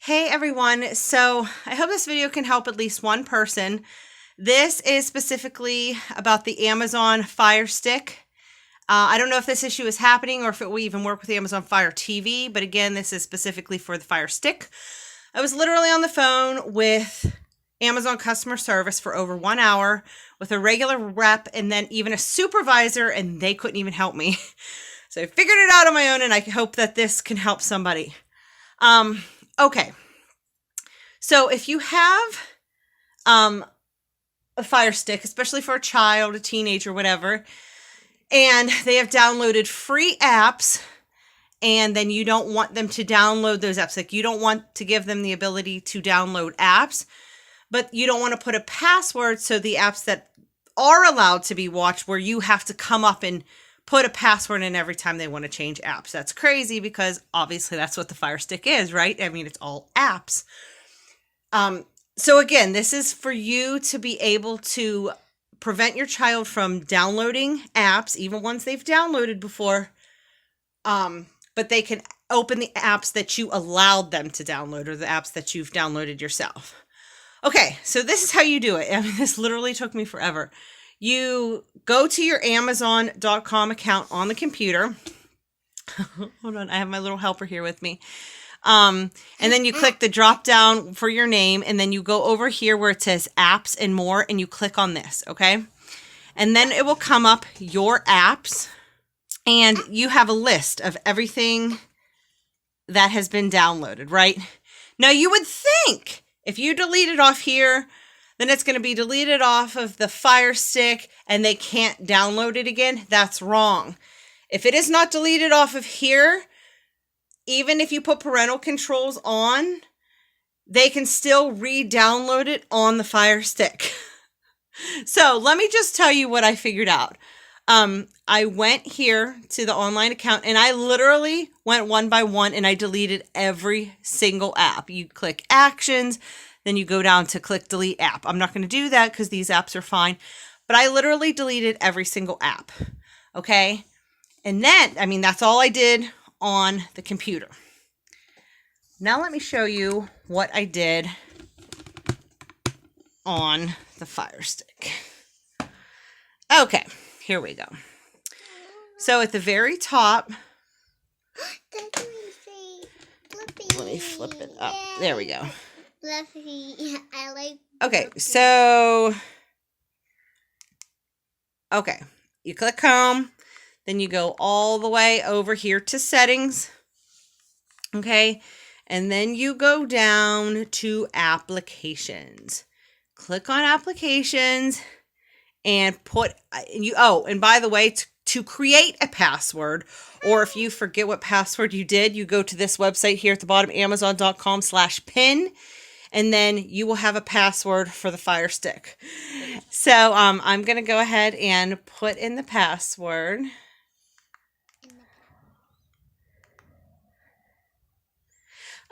Hey everyone, so I hope this video can help at least one person. This is specifically about the Amazon Fire Stick. I don't know if this issue is happening or if it will even work with the Amazon Fire TV, but again, this is specifically for the Fire Stick. I was literally on the phone with Amazon customer service for over 1 hour with a regular rep and then even a supervisor, and they couldn't even help me. So I figured it out on my own, and I hope that this can help somebody. Okay, so if you have a Fire Stick, especially for a child, a teenager, whatever, and they have downloaded free apps, and then you don't want them to download those apps, like you don't want to give them the ability to download apps, but you don't want to put a password so the apps that are allowed to be watched where you have to come up and put a password in every time they want to change apps. That's crazy because obviously that's what the Fire Stick is, right? I mean, it's all apps. So again, this is for you to be able to prevent your child from downloading apps, even ones they've downloaded before, but they can open the apps that you allowed them to download or the apps that you've downloaded yourself. Okay, so this is how you do it. I mean, this literally took me forever. You go to your Amazon.com account on the computer. Hold on, I have my little helper here with me. And then you click the drop down for your name, and then you go over here where it says apps and more, and you click on this, okay? And then it will come up your apps, and you have a list of everything that has been downloaded, right? Now you would think if you delete it off here, then it's going to be deleted off of the Fire Stick and they can't download it again. That's wrong. If it is not deleted off of here, even if you put parental controls on, they can still re-download it on the Fire Stick. So let me just tell you what I figured out. I went here to the online account and I literally went one by one and I deleted every single app. You click actions, then you go down to click delete app. I'm not going to do that because these apps are fine, but I literally deleted every single app. Okay. And then, I mean, that's all I did on the computer. Now let me show you what I did on the Fire Stick. Okay, here we go. So at the very top, let me flip it up. There we go. I like. Okay, so, okay, you click home, then you go all the way over here to settings, okay, and then you go down to applications. Click on applications and put, and by the way, to create a password, or if you forget what password you did, you go to this website here at the bottom, amazon.com/pin, and then you will have a password for the Fire Stick. So I'm going to go ahead and put in the password.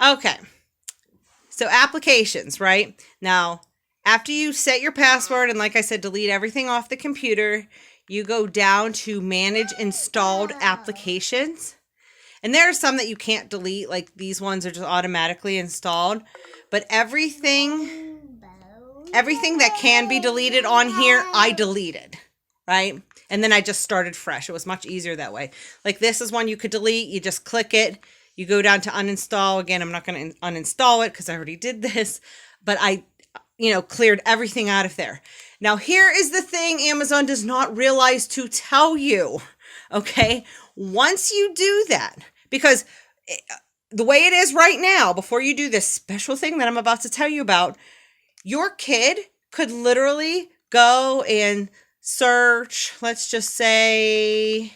Okay, so applications, right? Now, after you set your password, and like I said, delete everything off the computer, you go down to manage installed applications. And there are some that you can't delete, like these ones are just automatically installed. But everything that can be deleted on here, I deleted, right? And then I just started fresh. It was much easier that way. Like this is one you could delete. You just click it. You go down to uninstall. Again, I'm not going to uninstall it because I already did this. But I, cleared everything out of there. Now, here is the thing Amazon does not realize to tell you, okay? Once you do that, because the way it is right now, before you do this special thing that I'm about to tell you about, your kid could literally go and search, let's just say,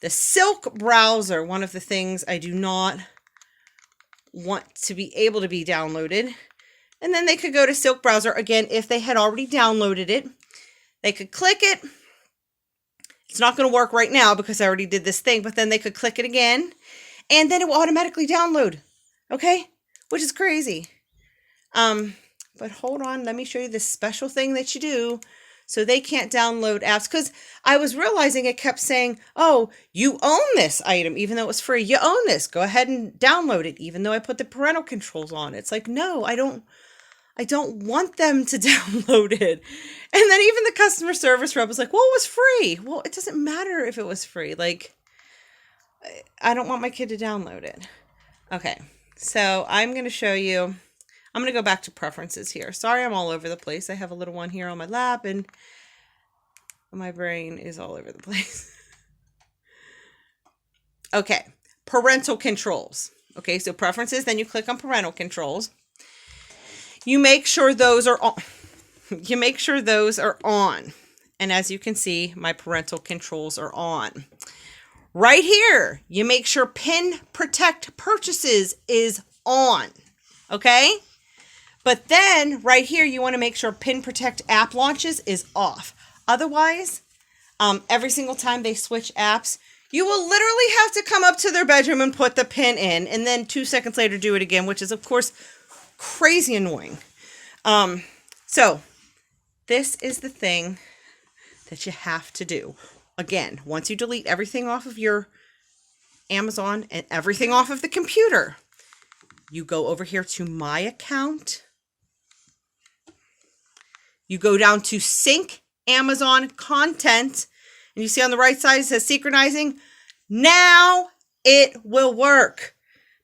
the Silk browser, one of the things I do not want to be able to be downloaded. And then they could go to Silk browser again if they had already downloaded it. They could click it. It's not going to work right now because I already did this thing, but then they could click it again and then it will automatically download. Okay? Which is crazy. But hold on, let me show you this special thing that you do So they can't download apps, because I was realizing it kept saying, oh, you own this item, even though it was free. You own this. Go ahead and download it, even though I put the parental controls on. It's like, no, I don't want them to download it. And then even the customer service rep was like, well, it was free. Well, it doesn't matter if it was free. Like, I don't want my kid to download it. Okay, so I'm going to show you. I'm going to go back to preferences here. Sorry, I'm all over the place. I have a little one here on my lap, and my brain is all over the place. Okay, parental controls. Okay, so preferences, then you click on parental controls. You make sure those are on. You make sure those are on. And as you can see, my parental controls are on. Right here, you make sure Pin Protect Purchases is on. Okay? But then right here, you want to make sure Pin Protect App Launches is off. Otherwise, every single time they switch apps, you will literally have to come up to their bedroom and put the pin in, and then 2 seconds later do it again, which is, of course, crazy annoying. So this is the thing that you have to do. Again, once you delete everything off of your Amazon and everything off of the computer, you go over here to My Account. You go down to Sync Amazon Content, and you see on the right side it says Synchronizing. Now it will work.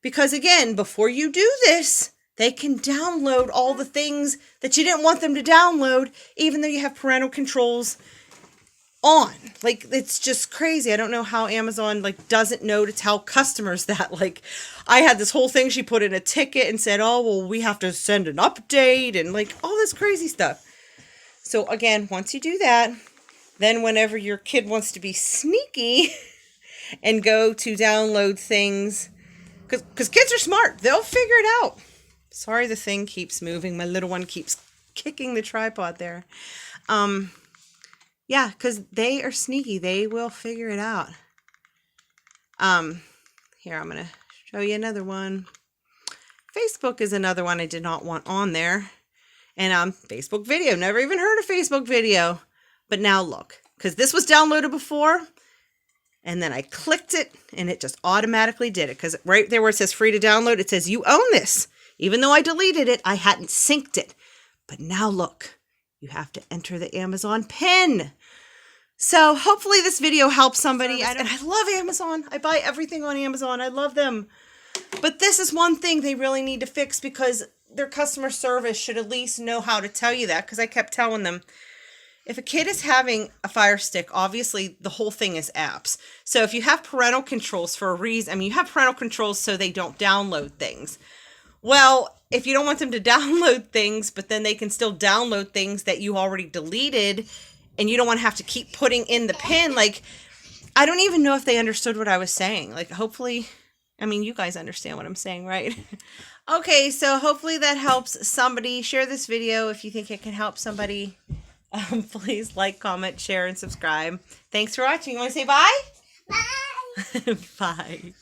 Because again, before you do this, they can download all the things that you didn't want them to download, even though you have parental controls on. Like, it's just crazy. I don't know how Amazon doesn't know to tell customers that. Like, I had this whole thing, she put in a ticket and said, oh, well, we have to send an update and all this crazy stuff. So again, once you do that, then whenever your kid wants to be sneaky and go to download things, because kids are smart, they'll figure it out. Sorry, the thing keeps moving. My little one keeps kicking the tripod there. Yeah, because they are sneaky. They will figure it out. Here, I'm going to show you another one. Facebook is another one I did not want on there. And Facebook video. Never even heard of Facebook video. But now look, because this was downloaded before. And then I clicked it, and it just automatically did it. Because right there where it says free to download, it says you own this. Even though I deleted it, I hadn't synced it. But now look, you have to enter the Amazon PIN. So hopefully this video helps somebody. And I love Amazon. I buy everything on Amazon. I love them. But this is one thing they really need to fix, because their customer service should at least know how to tell you that. Because I kept telling them, if a kid is having a Fire Stick, obviously the whole thing is apps. So if you have parental controls for a reason, you have parental controls so they don't download things. Well, if you don't want them to download things, but then they can still download things that you already deleted, and you don't want to have to keep putting in the pin, I don't even know if they understood what I was saying. Hopefully, you guys understand what I'm saying, right? Okay, so hopefully that helps somebody. Share this video if you think it can help somebody. Please like, comment, share, and subscribe. Thanks for watching. You want to say bye? Bye. Bye.